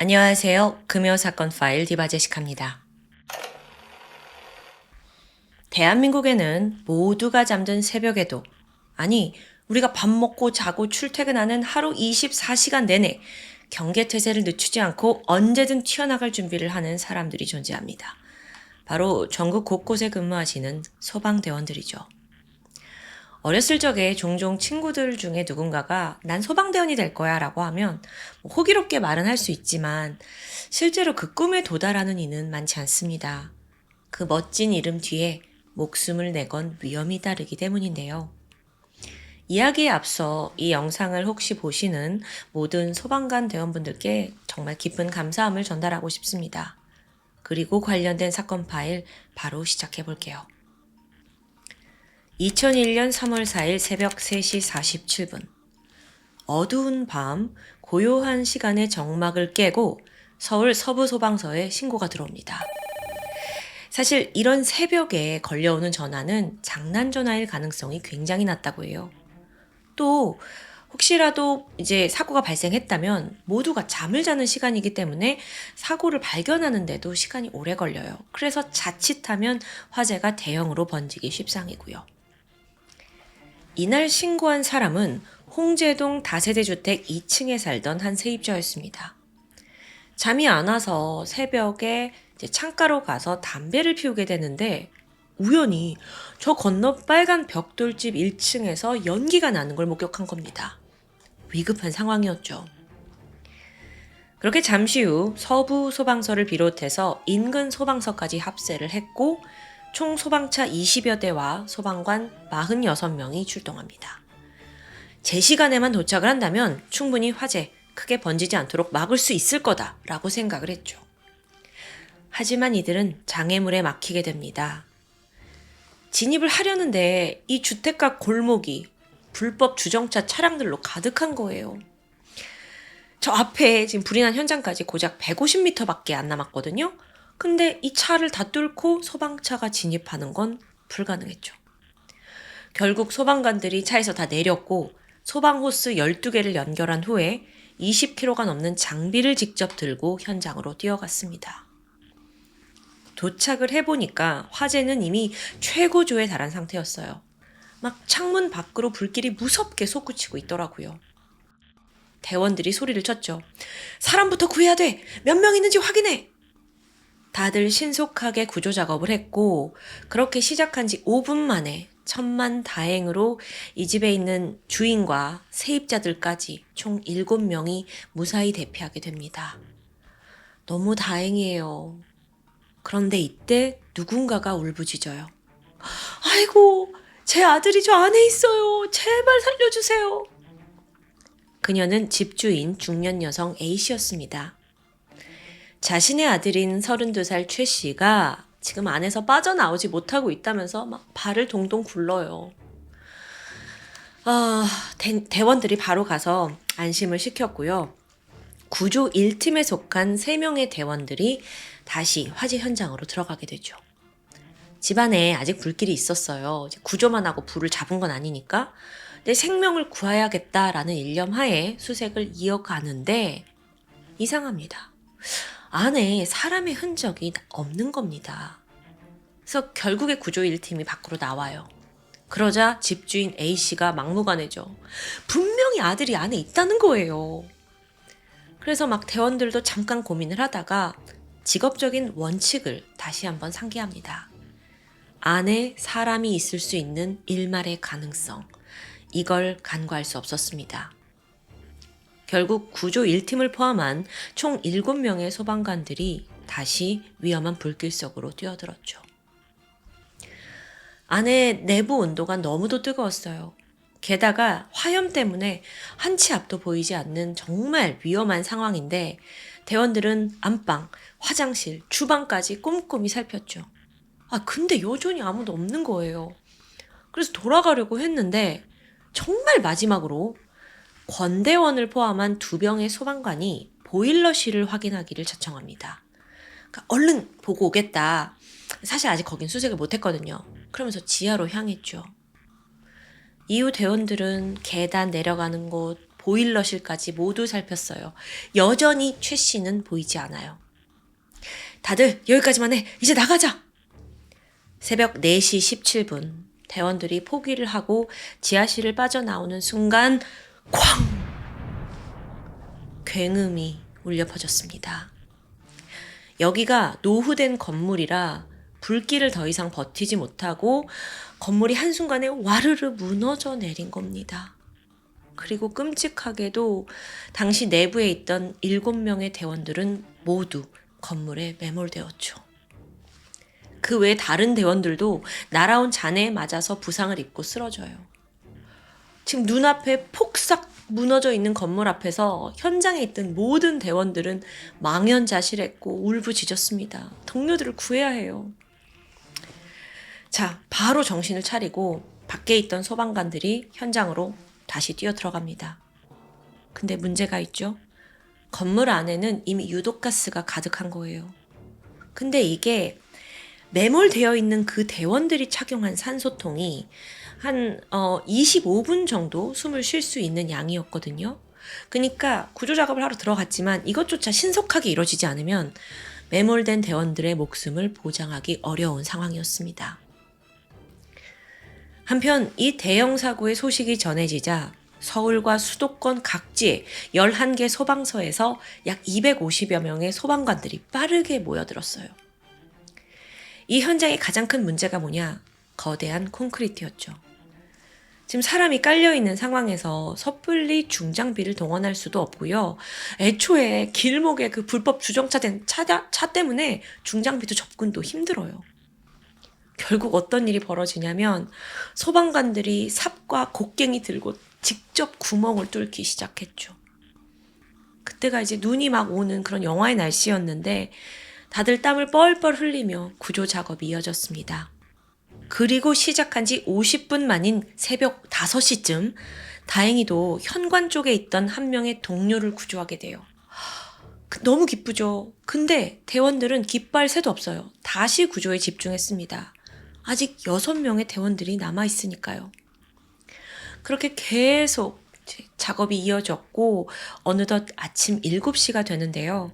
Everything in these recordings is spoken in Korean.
안녕하세요. 금요사건 파일 디바제시카입니다. 대한민국에는 모두가 잠든 새벽에도, 아니, 우리가 밥 먹고 자고 출퇴근하는 하루 24시간 내내 경계태세를 늦추지 않고 언제든 튀어나갈 준비를 하는 사람들이 존재합니다. 바로 전국 곳곳에 근무하시는 소방대원들이죠. 어렸을 적에 종종 친구들 중에 누군가가 난 소방대원이 될 거야 라고 하면 호기롭게 말은 할 수 있지만 실제로 그 꿈에 도달하는 이는 많지 않습니다. 그 멋진 이름 뒤에 목숨을 내건 위험이 따르기 때문인데요. 이야기에 앞서 이 영상을 혹시 보시는 모든 소방관 대원분들께 정말 깊은 감사함을 전달하고 싶습니다. 그리고 관련된 사건 파일 바로 시작해 볼게요. 2001년 3월 4일 새벽 3시 47분. 어두운 밤, 고요한 시간의 정막을 깨고 서울 서부소방서에 신고가 들어옵니다. 사실 이런 새벽에 걸려오는 전화는 장난 전화일 가능성이 굉장히 낮다고 해요. 또 혹시라도 이제 사고가 발생했다면 모두가 잠을 자는 시간이기 때문에 사고를 발견하는데도 시간이 오래 걸려요. 그래서 자칫하면 화재가 대형으로 번지기 십상이고요. 이날 신고한 사람은 홍제동 다세대 주택 2층에 살던 한 세입자였습니다. 잠이 안 와서 새벽에 이제 창가로 가서 담배를 피우게 되는데 우연히 저 건너 빨간 벽돌집 1층에서 연기가 나는 걸 목격한 겁니다. 위급한 상황이었죠. 그렇게 잠시 후 서부 소방서를 비롯해서 인근 소방서까지 합세를 했고 총 소방차 20여 대와 소방관 46명이 출동합니다. 제 시간에만 도착을 한다면 충분히 화재 크게 번지지 않도록 막을 수 있을 거다라고 생각을 했죠. 하지만 이들은 장애물에 막히게 됩니다. 진입을 하려는데 이 주택가 골목이 불법 주정차 차량들로 가득한 거예요. 저 앞에 지금 불이 난 현장까지 고작 150m밖에 안 남았거든요. 근데 이 차를 다 뚫고 소방차가 진입하는 건 불가능했죠. 결국 소방관들이 차에서 다 내렸고 소방호스 12개를 연결한 후에 20kg가 넘는 장비를 직접 들고 현장으로 뛰어갔습니다. 도착을 해보니까 화재는 이미 최고조에 달한 상태였어요. 막 창문 밖으로 불길이 무섭게 솟구치고 있더라고요. 대원들이 소리를 쳤죠. 사람부터 구해야 돼! 몇 명 있는지 확인해! 다들 신속하게 구조 작업을 했고 그렇게 시작한 지 5분 만에 천만다행으로 이 집에 있는 주인과 세입자들까지 총 7명이 무사히 대피하게 됩니다. 너무 다행이에요. 그런데 이때 누군가가 울부짖어요. 아이고, 제 아들이 저 안에 있어요. 제발 살려주세요. 그녀는 집주인 중년 여성 A씨였습니다. 자신의 아들인 32살 최 씨가 지금 안에서 빠져나오지 못하고 있다면서 막 발을 동동 굴러요. 대원들이 바로 가서 안심을 시켰고요. 구조 1팀에 속한 3명의 대원들이 다시 화재 현장으로 들어가게 되죠. 집안에 아직 불길이 있었어요. 구조만 하고 불을 잡은 건 아니니까. 내 생명을 구해야겠다라는 일념 하에 수색을 이어가는데 이상합니다. 안에 사람의 흔적이 없는 겁니다. 그래서 결국에 구조 1팀이 밖으로 나와요. 그러자 집주인 A씨가 막무가내죠. 분명히 아들이 안에 있다는 거예요. 그래서 막 대원들도 잠깐 고민을 하다가 직업적인 원칙을 다시 한번 상기합니다. 안에 사람이 있을 수 있는 일말의 가능성, 이걸 간과할 수 없었습니다. 결국 구조 1팀을 포함한 총 7명의 소방관들이 다시 위험한 불길 속으로 뛰어들었죠. 안에 내부 온도가 너무도 뜨거웠어요. 게다가 화염 때문에 한 치 앞도 보이지 않는 정말 위험한 상황인데 대원들은 안방, 화장실, 주방까지 꼼꼼히 살폈죠. 근데 여전히 아무도 없는 거예요. 그래서 돌아가려고 했는데 정말 마지막으로 권대원을 포함한 2명의 소방관이 보일러실을 확인하기를 자청합니다. 그러니까 얼른 보고 오겠다. 사실 아직 거긴 수색을 못했거든요. 그러면서 지하로 향했죠. 이후 대원들은 계단 내려가는 곳, 보일러실까지 모두 살폈어요. 여전히 최 씨는 보이지 않아요. 다들 여기까지만 해. 이제 나가자. 새벽 4시 17분 대원들이 포기를 하고 지하실을 빠져나오는 순간 쾅! 굉음이 울려 퍼졌습니다. 여기가 노후된 건물이라 불길을 더 이상 버티지 못하고 건물이 한순간에 와르르 무너져 내린 겁니다. 그리고 끔찍하게도 당시 내부에 있던 7명의 대원들은 모두 건물에 매몰되었죠. 그 외 다른 대원들도 날아온 잔해에 맞아서 부상을 입고 쓰러져요. 지금 눈앞에 폭삭 무너져 있는 건물 앞에서 현장에 있던 모든 대원들은 망연자실했고 울부짖었습니다. 동료들을 구해야 해요. 자, 바로 정신을 차리고 밖에 있던 소방관들이 현장으로 다시 뛰어 들어갑니다. 근데 문제가 있죠. 건물 안에는 이미 유독가스가 가득한 거예요. 근데 이게 매몰되어 있는 그 대원들이 착용한 산소통이 한 25분 정도 숨을 쉴 수 있는 양이었거든요. 그러니까 구조작업을 하러 들어갔지만 이것조차 신속하게 이루어지지 않으면 매몰된 대원들의 목숨을 보장하기 어려운 상황이었습니다. 한편 이 대형 사고의 소식이 전해지자 서울과 수도권 각지의 11개 소방서에서 약 250여 명의 소방관들이 빠르게 모여들었어요. 이 현장의 가장 큰 문제가 뭐냐? 거대한 콘크리트였죠. 지금 사람이 깔려있는 상황에서 섣불리 중장비를 동원할 수도 없고요. 애초에 길목에 그 불법 주정차된 차 때문에 중장비도 접근도 힘들어요. 결국 어떤 일이 벌어지냐면 소방관들이 삽과 곡괭이 들고 직접 구멍을 뚫기 시작했죠. 그때가 이제 눈이 막 오는 그런 영하의 날씨였는데 다들 땀을 뻘뻘 흘리며 구조 작업이 이어졌습니다. 그리고 시작한 지 50분 만인 새벽 5시쯤 다행히도 현관 쪽에 있던 한 명의 동료를 구조하게 돼요. 너무 기쁘죠. 근데 대원들은 깃발 새도 없어요. 다시 구조에 집중했습니다. 아직 6명의 대원들이 남아있으니까요. 그렇게 계속 작업이 이어졌고 어느덧 아침 7시가 되는데요.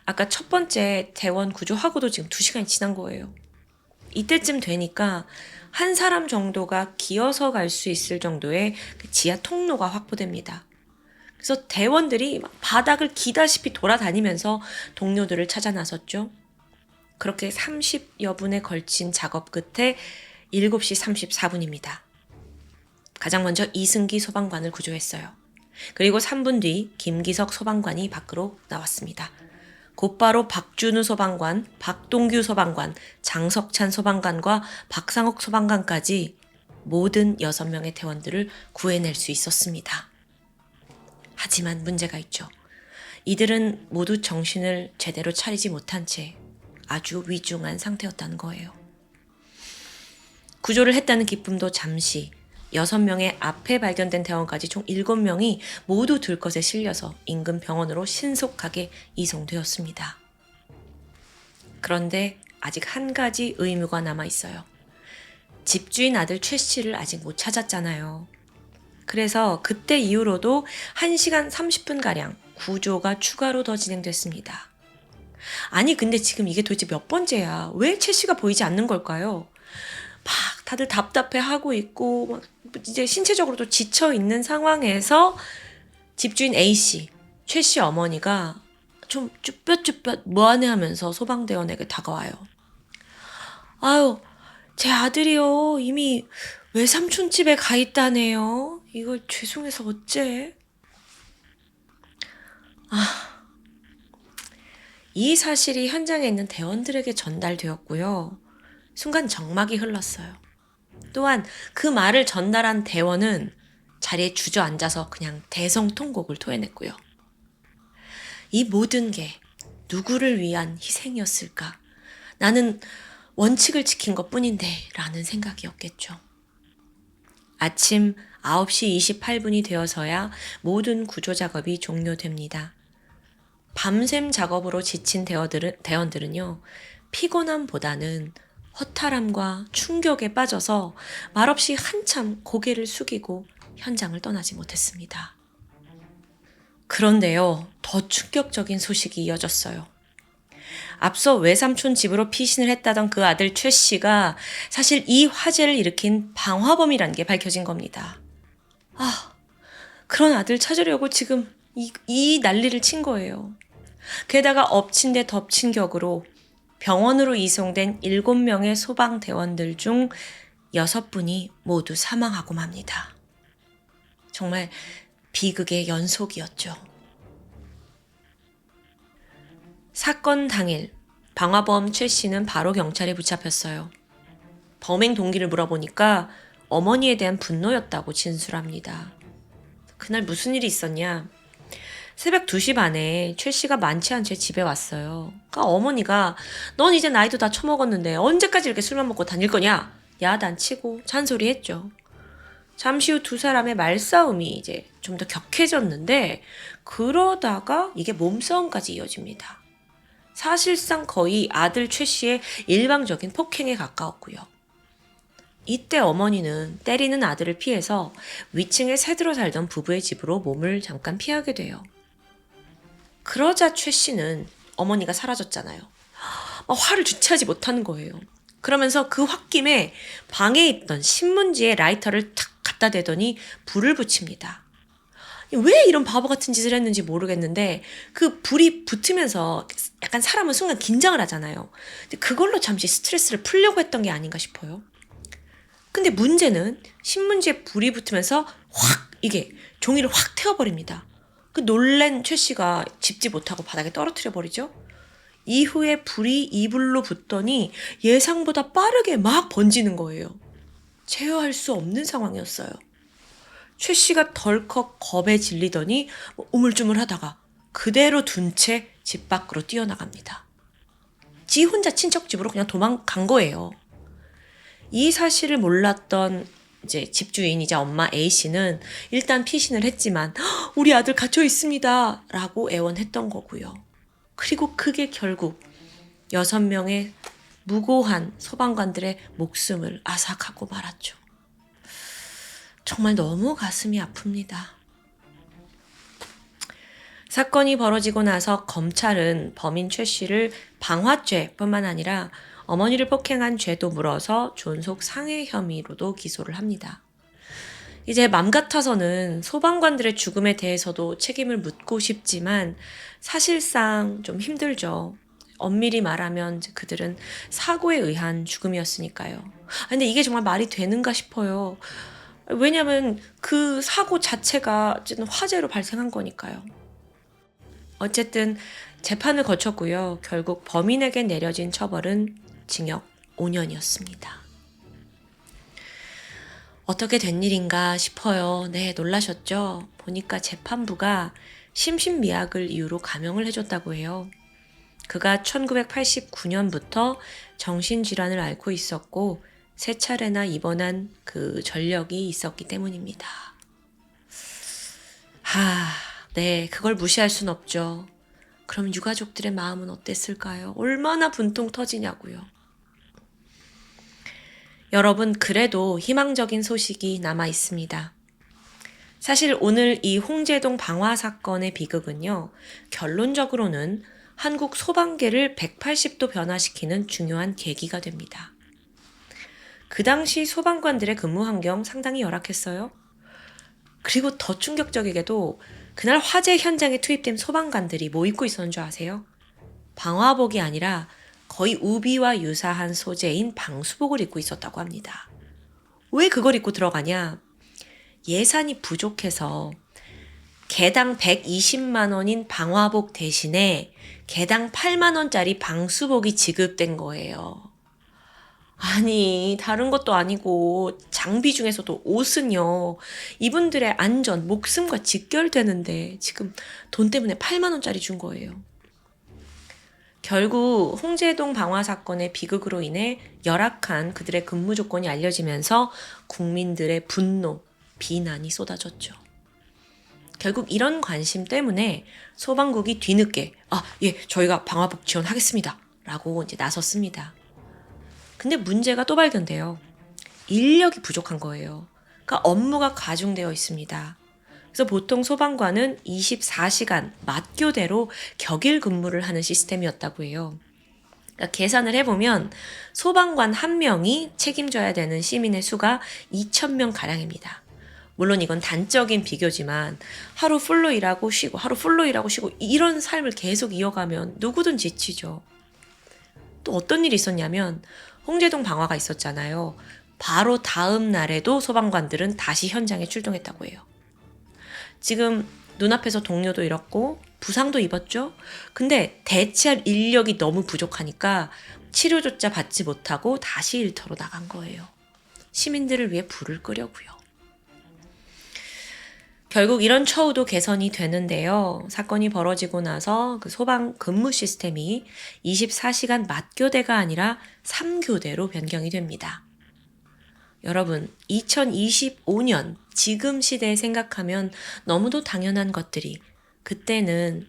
아까 첫 번째 대원 구조하고도 지금 2시간이 지난 거예요. 이때쯤 되니까 한 사람 정도가 기어서 갈 수 있을 정도의 지하 통로가 확보됩니다. 그래서 대원들이 바닥을 기다시피 돌아다니면서 동료들을 찾아 나섰죠. 그렇게 30여 분에 걸친 작업 끝에 7시 34분입니다. 가장 먼저 이승기 소방관을 구조했어요. 그리고 3분 뒤 김기석 소방관이 밖으로 나왔습니다. 곧바로 박준우 소방관, 박동규 소방관, 장석찬 소방관과 박상옥 소방관까지 모든 6명의 대원들을 구해낼 수 있었습니다. 하지만 문제가 있죠. 이들은 모두 정신을 제대로 차리지 못한 채 아주 위중한 상태였다는 거예요. 구조를 했다는 기쁨도 잠시 6명의 앞에 발견된 대원까지 총 7명이 모두 들것에 실려서 인근 병원으로 신속하게 이송되었습니다. 그런데 아직 한 가지 의무가 남아 있어요. 집주인 아들 최 씨를 아직 못 찾았잖아요. 그래서 그때 이후로도 1시간 30분가량 구조가 추가로 더 진행됐습니다. 아니 근데 지금 이게 도대체 몇 번째야? 왜 최 씨가 보이지 않는 걸까요? 막 다들 답답해하고 있고 막 이제 신체적으로도 지쳐 있는 상황에서 집주인 A씨, 최 씨 어머니가 좀 쭈뼛쭈뼛 뭐하네 하면서 소방대원에게 다가와요. 아유, 제 아들이요. 이미 외삼촌 집에 가 있다네요. 이걸 죄송해서 어째? 이 사실이 현장에 있는 대원들에게 전달되었고요. 순간 정막이 흘렀어요. 또한 그 말을 전달한 대원은 자리에 주저앉아서 그냥 대성통곡을 토해냈고요. 이 모든 게 누구를 위한 희생이었을까? 나는 원칙을 지킨 것뿐인데 라는 생각이었겠죠. 아침 9시 28분이 되어서야 모든 구조작업이 종료됩니다. 밤샘 작업으로 지친 대원들은요. 피곤함보다는 허탈함과 충격에 빠져서 말없이 한참 고개를 숙이고 현장을 떠나지 못했습니다. 그런데요, 더 충격적인 소식이 이어졌어요. 앞서 외삼촌 집으로 피신을 했다던 그 아들 최 씨가 사실 이 화재를 일으킨 방화범이라는 게 밝혀진 겁니다. 아, 그런 아들 찾으려고 지금 이 난리를 친 거예요. 게다가 엎친 데 덮친 격으로 병원으로 이송된 7명의 소방대원들 중 6분이 모두 사망하고 맙니다. 정말 비극의 연속이었죠. 사건 당일 방화범 최 씨는 바로 경찰에 붙잡혔어요. 범행 동기를 물어보니까 어머니에 대한 분노였다고 진술합니다. 그날 무슨 일이 있었냐? 새벽 2시 반에 최 씨가 만취 한 채 집에 왔어요. 그러니까 어머니가 넌 이제 나이도 다 처먹었는데 언제까지 이렇게 술만 먹고 다닐 거냐? 야단치고 잔소리했죠. 잠시 후 두 사람의 말싸움이 이제 좀 더 격해졌는데 그러다가 이게 몸싸움까지 이어집니다. 사실상 거의 아들 최 씨의 일방적인 폭행에 가까웠고요. 이때 어머니는 때리는 아들을 피해서 위층에 새들어 살던 부부의 집으로 몸을 잠깐 피하게 돼요. 그러자 최 씨는 어머니가 사라졌잖아요. 화를 주체하지 못하는 거예요. 그러면서 그 홧김에 방에 있던 신문지에 라이터를 탁 갖다 대더니 불을 붙입니다. 왜 이런 바보 같은 짓을 했는지 모르겠는데 그 불이 붙으면서 약간 사람은 순간 긴장을 하잖아요. 근데 그걸로 잠시 스트레스를 풀려고 했던 게 아닌가 싶어요. 근데 문제는 신문지에 불이 붙으면서 확 이게 종이를 확 태워버립니다. 그 놀란 최 씨가 짚지 못하고 바닥에 떨어뜨려 버리죠. 이후에 불이 이불로 붙더니 예상보다 빠르게 막 번지는 거예요. 제어할 수 없는 상황이었어요. 최 씨가 덜컥 겁에 질리더니 우물쭈물하다가 그대로 둔 채 집 밖으로 뛰어나갑니다. 지 혼자 친척 집으로 그냥 도망간 거예요. 이 사실을 몰랐던 이제 집주인이자 엄마 A 씨는 일단 피신을 했지만 우리 아들 갇혀 있습니다 라고 애원했던 거고요. 그리고 그게 결국 6명의 무고한 소방관들의 목숨을 앗아가고 말았죠. 정말 너무 가슴이 아픕니다. 사건이 벌어지고 나서 검찰은 범인 최 씨를 방화죄뿐만 아니라 어머니를 폭행한 죄도 물어서 존속 상해 혐의로도 기소를 합니다. 이제 맘 같아서는 소방관들의 죽음에 대해서도 책임을 묻고 싶지만 사실상 좀 힘들죠. 엄밀히 말하면 그들은 사고에 의한 죽음이었으니까요. 근데 이게 정말 말이 되는가 싶어요. 왜냐면 그 사고 자체가 어쨌든 화재로 발생한 거니까요. 어쨌든 재판을 거쳤고요. 결국 범인에게 내려진 처벌은 징역 5년이었습니다. 어떻게 된 일인가 싶어요. 네, 놀라셨죠? 보니까 재판부가 심신미약을 이유로 감형을 해줬다고 해요. 그가 1989년부터 정신질환을 앓고 있었고 3차례나 입원한 그 전력이 있었기 때문입니다. 네, 그걸 무시할 순 없죠. 그럼 유가족들의 마음은 어땠을까요? 얼마나 분통 터지냐고요. 여러분, 그래도 희망적인 소식이 남아 있습니다. 사실 오늘 이 홍제동 방화 사건의 비극은요, 결론적으로는 한국 소방계를 180도 변화시키는 중요한 계기가 됩니다. 그 당시 소방관들의 근무 환경 상당히 열악했어요. 그리고 더 충격적이게도 그날 화재 현장에 투입된 소방관들이 뭐 입고 있었는 줄 아세요? 방화복이 아니라 거의 우비와 유사한 소재인 방수복을 입고 있었다고 합니다. 왜 그걸 입고 들어가냐? 예산이 부족해서 개당 120만 원인 방화복 대신에 개당 8만 원짜리 방수복이 지급된 거예요. 아니, 다른 것도 아니고 장비 중에서도 옷은요. 이분들의 안전, 목숨과 직결되는데 지금 돈 때문에 8만 원짜리 준 거예요. 결국 홍제동 방화 사건의 비극으로 인해 열악한 그들의 근무 조건이 알려지면서 국민들의 분노, 비난이 쏟아졌죠. 결국 이런 관심 때문에 소방국이 뒤늦게 저희가 방화복 지원하겠습니다 라고 이제 나섰습니다. 근데 문제가 또 발견돼요. 인력이 부족한 거예요. 그러니까 업무가 과중되어 있습니다. 그래서 보통 소방관은 24시간 맞교대로 격일 근무를 하는 시스템이었다고 해요. 그러니까 계산을 해보면 소방관 한 명이 책임져야 되는 시민의 수가 2,000명 가량입니다. 물론 이건 단적인 비교지만 하루 풀로 일하고 쉬고 하루 풀로 일하고 쉬고 이런 삶을 계속 이어가면 누구든 지치죠. 또 어떤 일이 있었냐면 홍제동 방화가 있었잖아요. 바로 다음 날에도 소방관들은 다시 현장에 출동했다고 해요. 지금 눈앞에서 동료도 잃었고 부상도 입었죠. 근데 대체할 인력이 너무 부족하니까 치료조차 받지 못하고 다시 일터로 나간 거예요. 시민들을 위해 불을 끄려고요. 결국 이런 처우도 개선이 되는데요. 사건이 벌어지고 나서 그 소방 근무 시스템이 24시간 맞교대가 아니라 3교대로 변경이 됩니다. 여러분, 2025년 지금 시대에 생각하면 너무도 당연한 것들이 그때는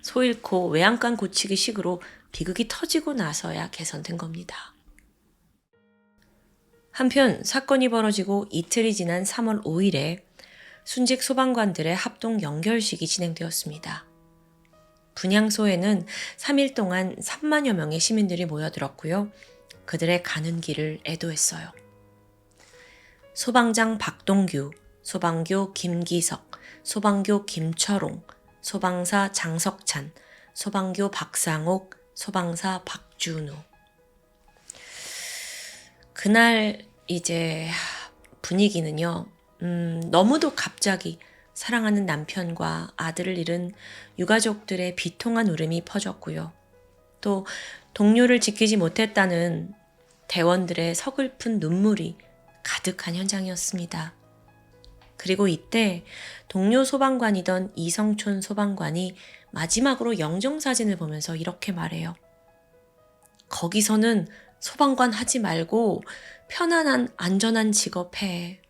소 잃고 외양간 고치기 식으로 비극이 터지고 나서야 개선된 겁니다. 한편 사건이 벌어지고 이틀이 지난 3월 5일에 순직 소방관들의 합동 연결식이 진행되었습니다. 분향소에는 3일 동안 3만여 명의 시민들이 모여들었고요. 그들의 가는 길을 애도했어요. 소방장 박동규, 소방교 김기석, 소방교 김철옹, 소방사 장석찬, 소방교 박상옥, 소방사 박준우. 그날 이제 분위기는요. 너무도 갑자기 사랑하는 남편과 아들을 잃은 유가족들의 비통한 울음이 퍼졌고요. 또 동료를 지키지 못했다는 대원들의 서글픈 눈물이 가득한 현장이었습니다. 그리고 이때 동료 소방관이던 이성촌 소방관이 마지막으로 영정사진을 보면서 이렇게 말해요. 거기서는 소방관 하지 말고 편안한 안전한 직업 해.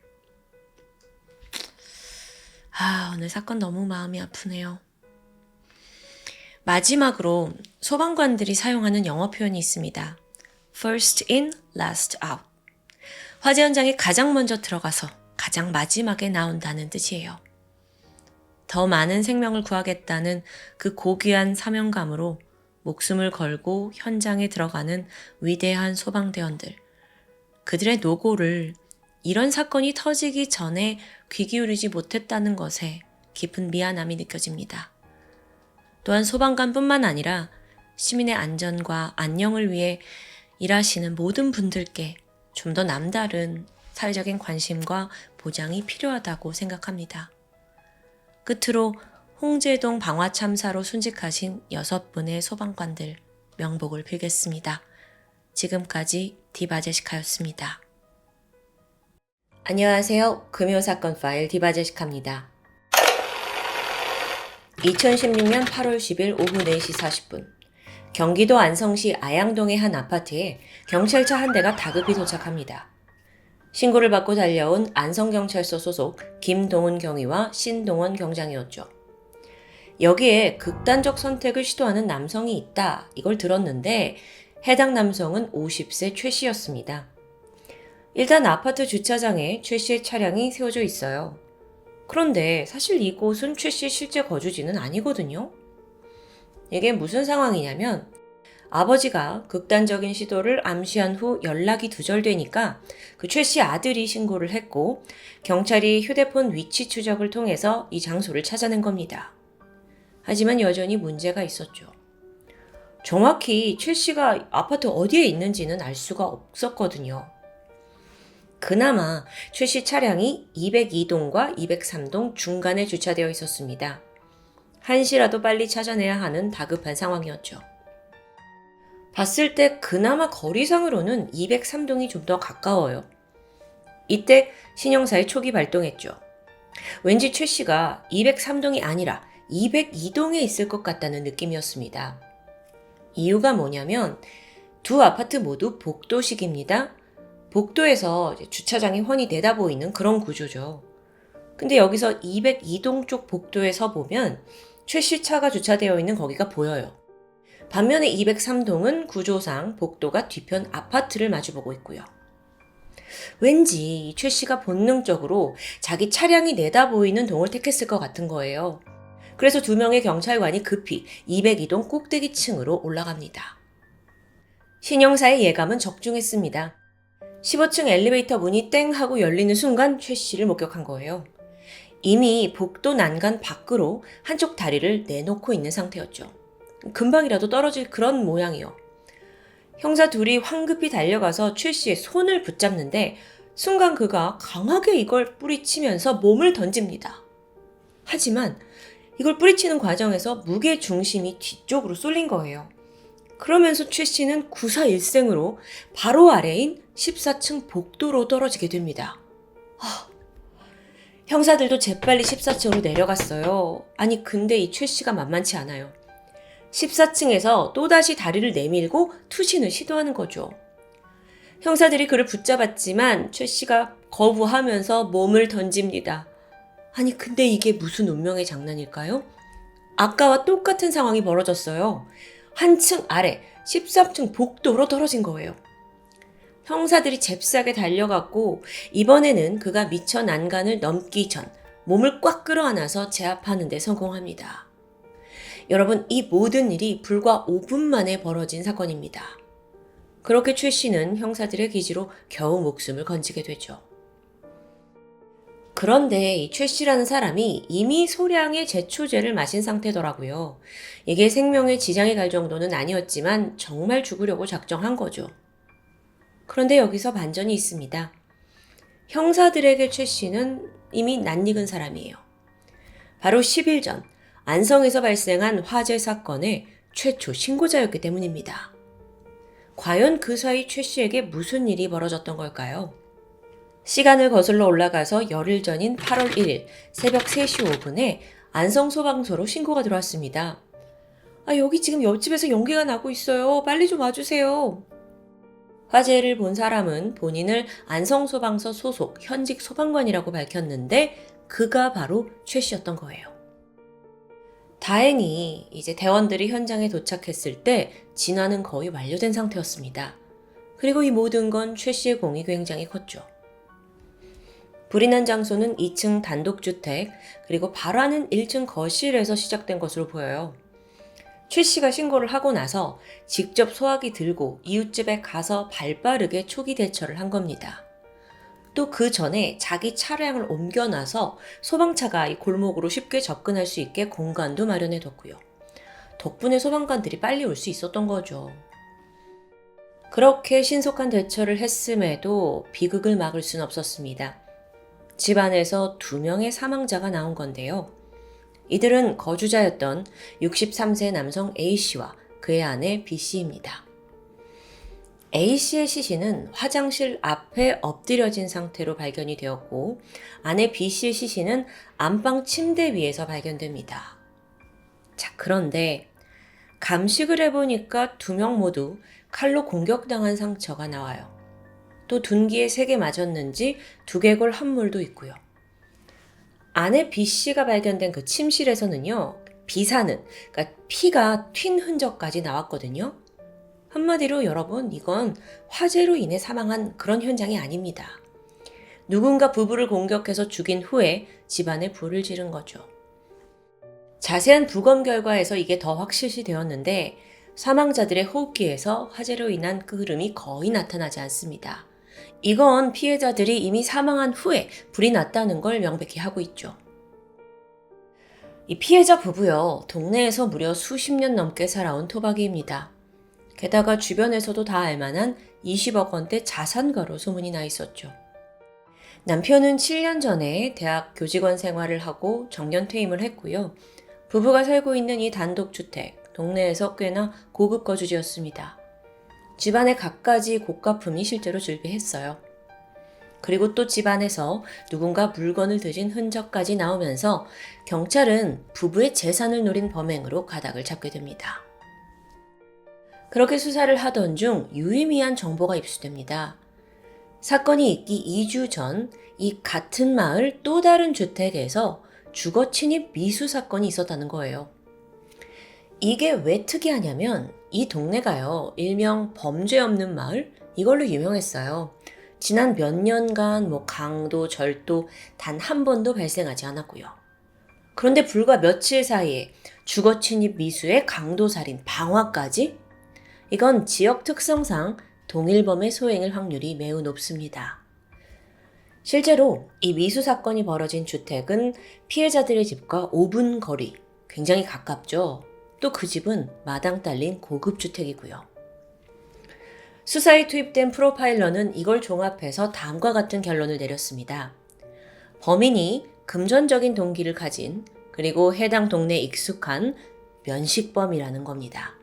오늘 사건 너무 마음이 아프네요. 마지막으로 소방관들이 사용하는 영어 표현이 있습니다. First in, last out. 화재 현장에 가장 먼저 들어가서 가장 마지막에 나온다는 뜻이에요. 더 많은 생명을 구하겠다는 그 고귀한 사명감으로 목숨을 걸고 현장에 들어가는 위대한 소방대원들. 그들의 노고를 이런 사건이 터지기 전에 귀 기울이지 못했다는 것에 깊은 미안함이 느껴집니다. 또한 소방관뿐만 아니라 시민의 안전과 안녕을 위해 일하시는 모든 분들께 좀 더 남다른 사회적인 관심과 보장이 필요하다고 생각합니다. 끝으로 홍제동 방화 참사로 순직하신 6분의 소방관들 명복을 빌겠습니다. 지금까지 디바제시카였습니다. 안녕하세요. 금요사건 파일 디바제시카입니다. 2016년 8월 10일 오후 4시 40분 경기도 안성시 아양동의 한 아파트에 경찰차 한 대가 다급히 도착합니다. 신고를 받고 달려온 안성경찰서 소속 김동훈 경위와 신동원 경장이었죠. 여기에 극단적 선택을 시도하는 남성이 있다, 이걸 들었는데 해당 남성은 50세 최 씨였습니다. 일단 아파트 주차장에 최 씨의 차량이 세워져 있어요. 그런데 사실 이곳은 최 씨의 실제 거주지는 아니거든요. 이게 무슨 상황이냐면 아버지가 극단적인 시도를 암시한 후 연락이 두절되니까 그 최 씨 아들이 신고를 했고 경찰이 휴대폰 위치 추적을 통해서 이 장소를 찾아낸 겁니다. 하지만 여전히 문제가 있었죠. 정확히 최 씨가 아파트 어디에 있는지는 알 수가 없었거든요. 그나마 최 씨 차량이 202동과 203동 중간에 주차되어 있었습니다. 한시라도 빨리 찾아내야 하는 다급한 상황이었죠. 봤을 때 그나마 거리상으로는 203동이 좀 더 가까워요. 이때 신형사의 촉이 발동했죠. 왠지 최 씨가 203동이 아니라 202동에 있을 것 같다는 느낌이었습니다. 이유가 뭐냐면 두 아파트 모두 복도식입니다. 복도에서 주차장이 훤히 내다보이는 그런 구조죠. 근데 여기서 202동 쪽 복도에 서 보면 최 씨 차가 주차되어 있는 거기가 보여요. 반면에 203동은 구조상 복도가 뒤편 아파트를 마주보고 있고요. 왠지 최 씨가 본능적으로 자기 차량이 내다 보이는 동을 택했을 것 같은 거예요. 그래서 두 명의 경찰관이 급히 202동 꼭대기 층으로 올라갑니다. 신형사의 예감은 적중했습니다. 15층 엘리베이터 문이 땡 하고 열리는 순간 최 씨를 목격한 거예요. 이미 복도 난간 밖으로 한쪽 다리를 내놓고 있는 상태였죠. 금방이라도 떨어질 그런 모양이요. 형사 둘이 황급히 달려가서 최 씨의 손을 붙잡는데 순간 그가 강하게 이걸 뿌리치면서 몸을 던집니다. 하지만 이걸 뿌리치는 과정에서 무게 중심이 뒤쪽으로 쏠린 거예요. 그러면서 최 씨는 구사일생으로 바로 아래인 14층 복도로 떨어지게 됩니다. 형사들도 재빨리 14층으로 내려갔어요. 아니 근데 이 최 씨가 만만치 않아요. 14층에서 또다시 다리를 내밀고 투신을 시도하는 거죠. 형사들이 그를 붙잡았지만 최 씨가 거부하면서 몸을 던집니다. 아니 근데 이게 무슨 운명의 장난일까요? 아까와 똑같은 상황이 벌어졌어요. 한층 아래 13층 복도로 떨어진 거예요. 형사들이 잽싸게 달려갔고 이번에는 그가 미처 난간을 넘기 전 몸을 꽉 끌어안아서 제압하는 데 성공합니다. 여러분, 이 모든 일이 불과 5분 만에 벌어진 사건입니다. 그렇게 최 씨는 형사들의 기지로 겨우 목숨을 건지게 되죠. 그런데 이 최 씨라는 사람이 이미 소량의 제초제를 마신 상태더라고요. 이게 생명에 지장이 갈 정도는 아니었지만 정말 죽으려고 작정한 거죠. 그런데 여기서 반전이 있습니다. 형사들에게 최 씨는 이미 낯익은 사람이에요. 바로 10일 전 안성에서 발생한 화재 사건의 최초 신고자였기 때문입니다. 과연 그 사이 최 씨에게 무슨 일이 벌어졌던 걸까요? 시간을 거슬러 올라가서 열흘 전인 8월 1일 새벽 3시 5분에 안성소방서로 신고가 들어왔습니다. 여기 지금 옆집에서 연기가 나고 있어요. 빨리 좀 와주세요. 화재를 본 사람은 본인을 안성소방서 소속 현직 소방관이라고 밝혔는데 그가 바로 최 씨였던 거예요. 다행히 이제 대원들이 현장에 도착했을 때 진화는 거의 완료된 상태였습니다. 그리고 이 모든 건 최 씨의 공이 굉장히 컸죠. 불이 난 장소는 2층 단독주택 그리고 발화는 1층 거실에서 시작된 것으로 보여요. 최 씨가 신고를 하고 나서 직접 소화기 들고 이웃집에 가서 발빠르게 초기 대처를 한 겁니다. 또 그 전에 자기 차량을 옮겨놔서 소방차가 이 골목으로 쉽게 접근할 수 있게 공간도 마련해뒀고요. 덕분에 소방관들이 빨리 올 수 있었던 거죠. 그렇게 신속한 대처를 했음에도 비극을 막을 수는 없었습니다. 집안에서 2명의 사망자가 나온 건데요. 이들은 거주자였던 63세 남성 A씨와 그의 아내 B씨입니다. A씨의 시신은 화장실 앞에 엎드려진 상태로 발견이 되었고 아내 B씨의 시신은 안방 침대 위에서 발견됩니다. 자, 그런데 감식을 해보니까 2명 모두 칼로 공격당한 상처가 나와요. 또 둔기에 3개 맞았는지 두개골 함몰도 있고요. 아내 B씨가 발견된 그 침실에서는요. 비사는, 그러니까 피가 튄 흔적까지 나왔거든요. 한마디로 여러분, 이건 화재로 인해 사망한 그런 현장이 아닙니다. 누군가 부부를 공격해서 죽인 후에 집안에 불을 지른 거죠. 자세한 부검 결과에서 이게 더 확실시 되었는데 사망자들의 호흡기에서 화재로 인한 그 흐름이 거의 나타나지 않습니다. 이건 피해자들이 이미 사망한 후에 불이 났다는 걸 명백히 하고 있죠. 이 피해자 부부요, 동네에서 무려 수십 년 넘게 살아온 토박이입니다. 게다가 주변에서도 다 알만한 20억 원대 자산가로 소문이 나 있었죠. 남편은 7년 전에 대학 교직원 생활을 하고 정년 퇴임을 했고요. 부부가 살고 있는 이 단독주택, 동네에서 꽤나 고급 거주지였습니다. 집안에 갖가지 고가품이 실제로 즐비했어요. 그리고 또 집안에서 누군가 물건을 드신 흔적까지 나오면서 경찰은 부부의 재산을 노린 범행으로 가닥을 잡게 됩니다. 그렇게 수사를 하던 중 유의미한 정보가 입수됩니다. 사건이 있기 2주 전 이 같은 마을 또 다른 주택에서 주거 침입 미수 사건이 있었다는 거예요. 이게 왜 특이하냐면 이 동네가요, 일명 범죄 없는 마을? 이걸로 유명했어요. 지난 몇 년간 강도, 절도 단 한 번도 발생하지 않았고요. 그런데 불과 며칠 사이에 주거 침입 미수의 강도살인, 방화까지? 이건 지역 특성상 동일범의 소행일 확률이 매우 높습니다. 실제로 이 미수 사건이 벌어진 주택은 피해자들의 집과 5분 거리, 굉장히 가깝죠. 또 그 집은 마당 딸린 고급 주택이고요. 수사에 투입된 프로파일러는 이걸 종합해서 다음과 같은 결론을 내렸습니다. 범인이 금전적인 동기를 가진, 그리고 해당 동네에 익숙한 면식범이라는 겁니다.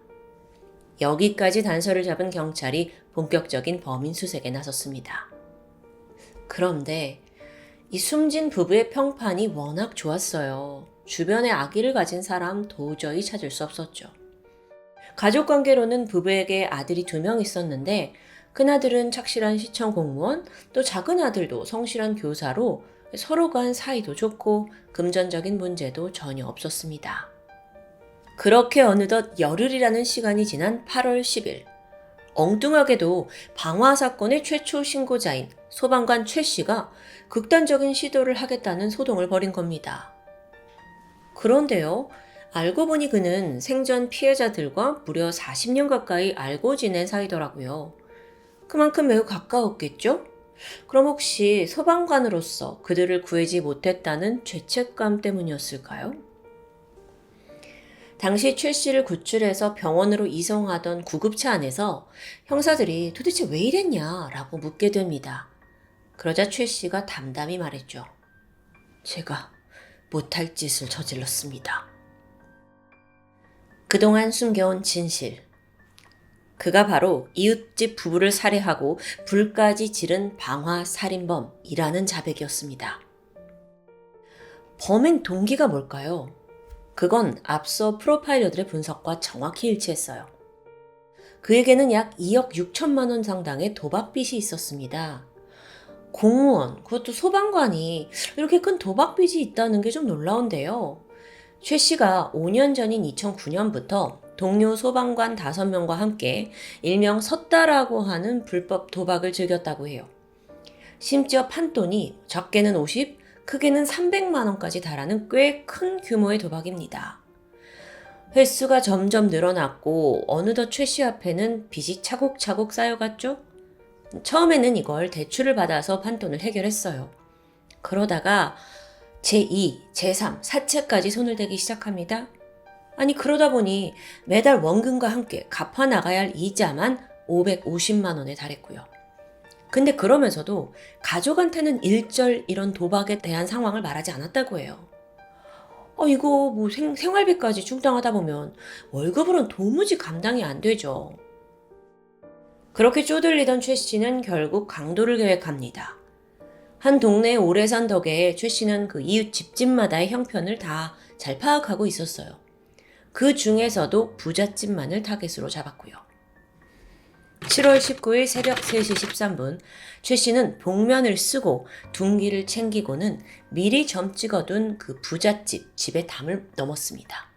여기까지 단서를 잡은 경찰이 본격적인 범인 수색에 나섰습니다. 그런데 이 숨진 부부의 평판이 워낙 좋았어요. 주변에 아기를 가진 사람 도저히 찾을 수 없었죠. 가족관계로는 부부에게 아들이 2명 있었는데 큰아들은 착실한 시청 공무원, 또 작은 아들도 성실한 교사로 서로 간 사이도 좋고 금전적인 문제도 전혀 없었습니다. 그렇게 어느덧 열흘이라는 시간이 지난 8월 10일, 엉뚱하게도 방화 사건의 최초 신고자인 소방관 최 씨가 극단적인 시도를 하겠다는 소동을 벌인 겁니다. 그런데요, 알고 보니 그는 생전 피해자들과 무려 40년 가까이 알고 지낸 사이더라고요. 그만큼 매우 가까웠겠죠? 그럼 혹시 소방관으로서 그들을 구하지 못했다는 죄책감 때문이었을까요? 당시 최 씨를 구출해서 병원으로 이송하던 구급차 안에서 형사들이 도대체 왜 이랬냐라고 묻게 됩니다. 그러자 최 씨가 담담히 말했죠. 제가 못할 짓을 저질렀습니다. 그동안 숨겨온 진실. 그가 바로 이웃집 부부를 살해하고 불까지 지른 방화살인범이라는 자백이었습니다. 범행 동기가 뭘까요? 그건 앞서 프로파일러들의 분석과 정확히 일치했어요. 그에게는 약 2억 6천만 원 상당의 도박빚이 있었습니다. 공무원, 그것도 소방관이 이렇게 큰 도박빚이 있다는 게 좀 놀라운데요. 최 씨가 5년 전인 2009년부터 동료 소방관 5명과 함께 일명 섰다라고 하는 불법 도박을 즐겼다고 해요. 심지어 판돈이 적게는 50, 크게는 300만 원까지 달하는 꽤 큰 규모의 도박입니다. 횟수가 점점 늘어났고 어느덧 최 씨 앞에는 빚이 차곡차곡 쌓여갔죠? 처음에는 이걸 대출을 받아서 판돈을 해결했어요. 그러다가 제2, 제3, 사채까지 손을 대기 시작합니다. 아니 그러다 보니 매달 원금과 함께 갚아나가야 할 이자만 550만 원에 달했고요. 근데 그러면서도 가족한테는 일절 이런 도박에 대한 상황을 말하지 않았다고 해요. 이거 생활비까지 충당하다 보면 월급으로는 도무지 감당이 안 되죠. 그렇게 쪼들리던 최 씨는 결국 강도를 계획합니다. 한 동네에 오래 산 덕에 최 씨는 그 이웃 집집마다의 형편을 다 잘 파악하고 있었어요. 그 중에서도 부잣집만을 타겟으로 잡았고요. 7월 19일 새벽 3시 13분, 최 씨는 복면을 쓰고 둔기를 챙기고는 미리 점 찍어둔 그 부잣집 집의 담을 넘었습니다.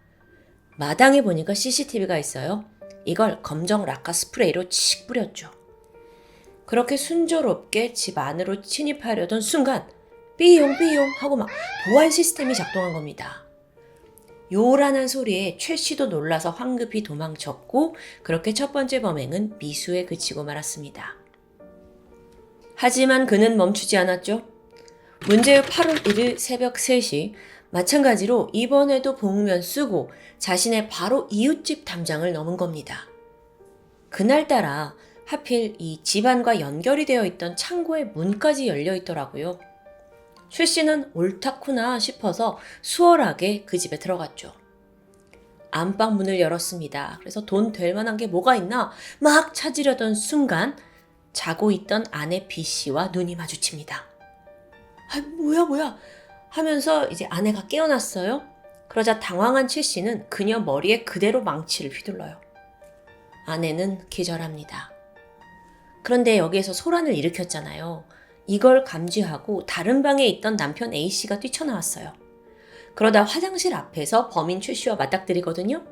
마당에 보니까 CCTV가 있어요. 이걸 검정 락카 스프레이로 칙 뿌렸죠. 그렇게 순조롭게 집 안으로 침입하려던 순간 삐용 하고 보안 시스템이 작동한 겁니다. 요란한 소리에 최 씨도 놀라서 황급히 도망쳤고 그렇게 첫 번째 범행은 미수에 그치고 말았습니다. 하지만 그는 멈추지 않았죠. 문제의 8월 1일 새벽 3시 마찬가지로 이번에도 복면 쓰고 자신의 바로 이웃집 담장을 넘은 겁니다. 그날따라 하필 이 집안과 연결이 되어 있던 창고의 문까지 열려 있더라고요. 최 씨는 옳다구나 싶어서 수월하게 그 집에 들어갔죠. 안방 문을 열었습니다. 그래서 돈 될 만한 게 뭐가 있나 막 찾으려던 순간 자고 있던 아내 B 씨와 눈이 마주칩니다. 뭐야 하면서 이제 아내가 깨어났어요. 그러자 당황한 최 씨는 그녀 머리에 그대로 망치를 휘둘러요. 아내는 기절합니다. 그런데 여기에서 소란을 일으켰잖아요. 이걸 감지하고 다른 방에 있던 남편 A씨가 뛰쳐나왔어요. 그러다 화장실 앞에서 범인 최 씨와 맞닥뜨리거든요.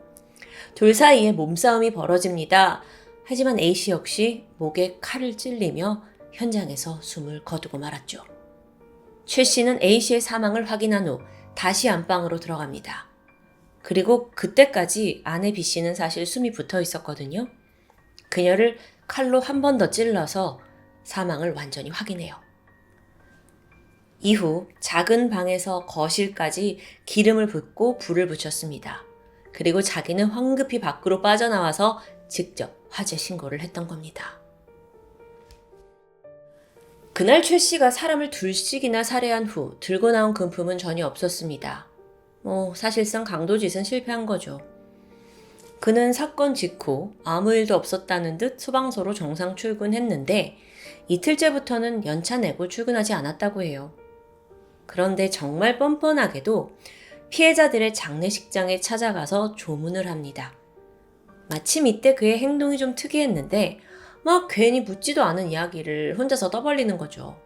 둘 사이에 몸싸움이 벌어집니다. 하지만 A씨 역시 목에 칼을 찔리며 현장에서 숨을 거두고 말았죠. 최 씨는 A 씨의 사망을 확인한 후 다시 안방으로 들어갑니다. 그리고 그때까지 아내 B 씨는 사실 숨이 붙어 있었거든요. 그녀를 칼로 한 번 더 찔러서 사망을 완전히 확인해요. 이후 작은 방에서 거실까지 기름을 붓고 불을 붙였습니다. 그리고 자기는 황급히 밖으로 빠져나와서 직접 화재 신고를 했던 겁니다. 그날 최 씨가 사람을 둘씩이나 살해한 후 들고 나온 금품은 전혀 없었습니다. 사실상 강도짓은 실패한 거죠. 그는 사건 직후 아무 일도 없었다는 듯 소방서로 정상 출근했는데 이틀째부터는 연차 내고 출근하지 않았다고 해요. 그런데 정말 뻔뻔하게도 피해자들의 장례식장에 찾아가서 조문을 합니다. 마침 이때 그의 행동이 좀 특이했는데 막 괜히 묻지도 않은 이야기를 혼자서 떠벌리는 거죠.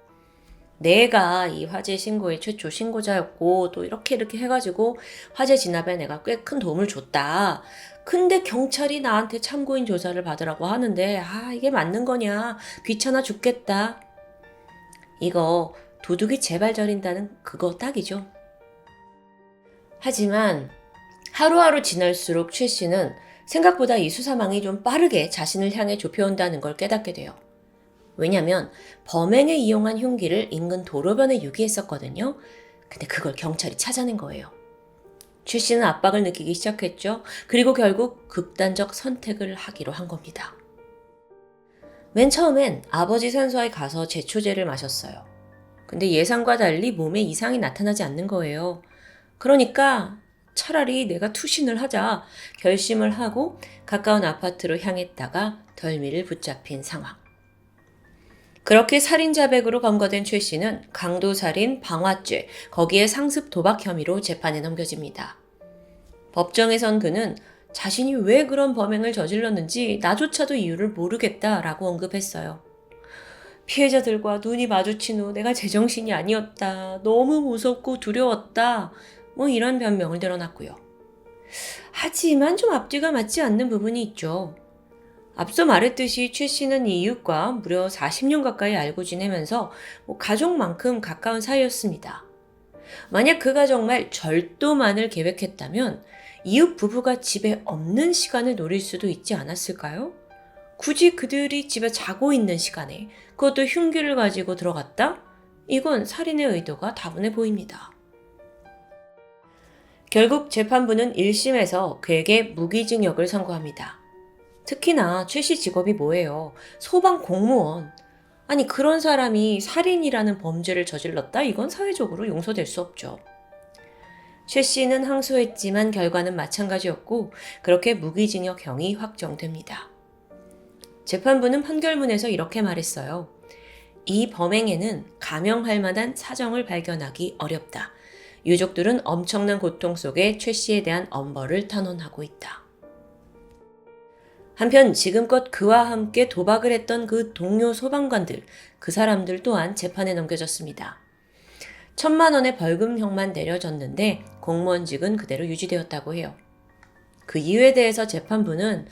내가 이 화재 신고의 최초 신고자였고 또 이렇게 해가지고 화재 진압에 내가 꽤 큰 도움을 줬다. 근데 경찰이 나한테 참고인 조사를 받으라고 하는데 이게 맞는 거냐. 귀찮아 죽겠다. 이거 도둑이 제발 저린다는 그거 딱이죠. 하지만 하루하루 지날수록 최 씨는 생각보다 이 수사망이 좀 빠르게 자신을 향해 좁혀온다는 걸 깨닫게 돼요. 왜냐면 범행에 이용한 흉기를 인근 도로변에 유기했었거든요. 근데 그걸 경찰이 찾아낸 거예요. 최 씨는 압박을 느끼기 시작했죠. 그리고 결국 극단적 선택을 하기로 한 겁니다. 맨 처음엔 아버지 산소에 가서 제초제를 마셨어요. 근데 예상과 달리 몸에 이상이 나타나지 않는 거예요. 그러니까 차라리 내가 투신을 하자 결심을 하고 가까운 아파트로 향했다가 덜미를 붙잡힌 상황. 그렇게 살인자백으로 검거된 최 씨는 강도살인, 방화죄, 거기에 상습 도박 혐의로 재판에 넘겨집니다. 법정에선 그는 자신이 왜 그런 범행을 저질렀는지 나조차도 이유를 모르겠다라고 언급했어요. 피해자들과 눈이 마주친 후 내가 제정신이 아니었다. 너무 무섭고 두려웠다. 이런 변명을 늘어놨고요. 하지만 좀 앞뒤가 맞지 않는 부분이 있죠. 앞서 말했듯이 최 씨는 이 이웃과 무려 40년 가까이 알고 지내면서 가족만큼 가까운 사이였습니다. 만약 그가 정말 절도만을 계획했다면 이웃 부부가 집에 없는 시간을 노릴 수도 있지 않았을까요? 굳이 그들이 집에 자고 있는 시간에 그것도 흉기를 가지고 들어갔다? 이건 살인의 의도가 다분해 보입니다. 결국 재판부는 1심에서 그에게 무기징역을 선고합니다. 특히나 최 씨 직업이 뭐예요? 소방 공무원. 아니 그런 사람이 살인이라는 범죄를 저질렀다? 이건 사회적으로 용서될 수 없죠. 최 씨는 항소했지만 결과는 마찬가지였고 그렇게 무기징역형이 확정됩니다. 재판부는 판결문에서 이렇게 말했어요. 이 범행에는 감형할 만한 사정을 발견하기 어렵다. 유족들은 엄청난 고통 속에 최 씨에 대한 엄벌을 탄원하고 있다. 한편 지금껏 그와 함께 도박을 했던 그 동료 소방관들, 그 사람들 또한 재판에 넘겨졌습니다. 1,000만 원의 벌금형만 내려졌는데 공무원직은 그대로 유지되었다고 해요. 그 이유에 대해서 재판부는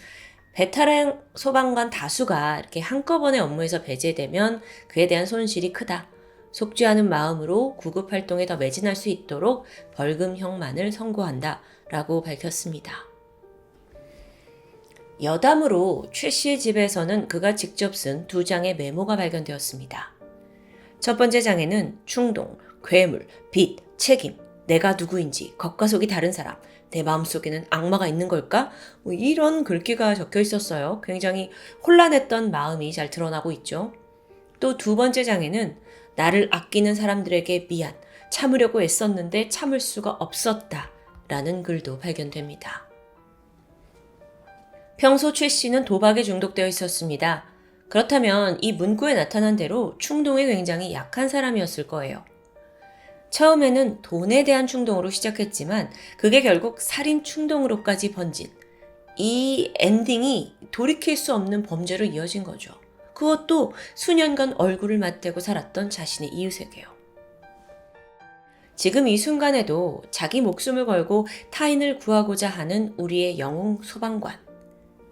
베테랑 소방관 다수가 이렇게 한꺼번에 업무에서 배제되면 그에 대한 손실이 크다. 속지 않은 마음으로 구급활동에 더 매진할 수 있도록 벌금형만을 선고한다 라고 밝혔습니다. 여담으로 최 씨의 집에서는 그가 직접 쓴 2장의 메모가 발견되었습니다. 첫 번째 장에는 충동, 괴물, 빚, 책임, 내가 누구인지, 겉과 속이 다른 사람, 내 마음속에는 악마가 있는 걸까? 이런 글귀가 적혀 있었어요. 굉장히 혼란했던 마음이 잘 드러나고 있죠. 또 두 번째 장에는 나를 아끼는 사람들에게 미안, 참으려고 애썼는데 참을 수가 없었다 라는 글도 발견됩니다. 평소 최 씨는 도박에 중독되어 있었습니다. 그렇다면 이 문구에 나타난 대로 충동에 굉장히 약한 사람이었을 거예요. 처음에는 돈에 대한 충동으로 시작했지만 그게 결국 살인 충동으로까지 번진 이 엔딩이 돌이킬 수 없는 범죄로 이어진 거죠. 그것도 수년간 얼굴을 맞대고 살았던 자신의 이웃에게요. 지금 이 순간에도 자기 목숨을 걸고 타인을 구하고자 하는 우리의 영웅 소방관.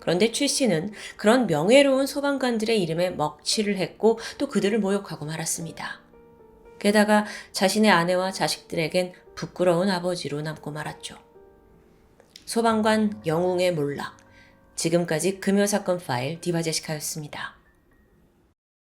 그런데 최 씨는 그런 명예로운 소방관들의 이름에 먹칠을 했고 또 그들을 모욕하고 말았습니다. 게다가 자신의 아내와 자식들에겐 부끄러운 아버지로 남고 말았죠. 소방관 영웅의 몰락. 지금까지 금요사건 파일 디바제시카였습니다.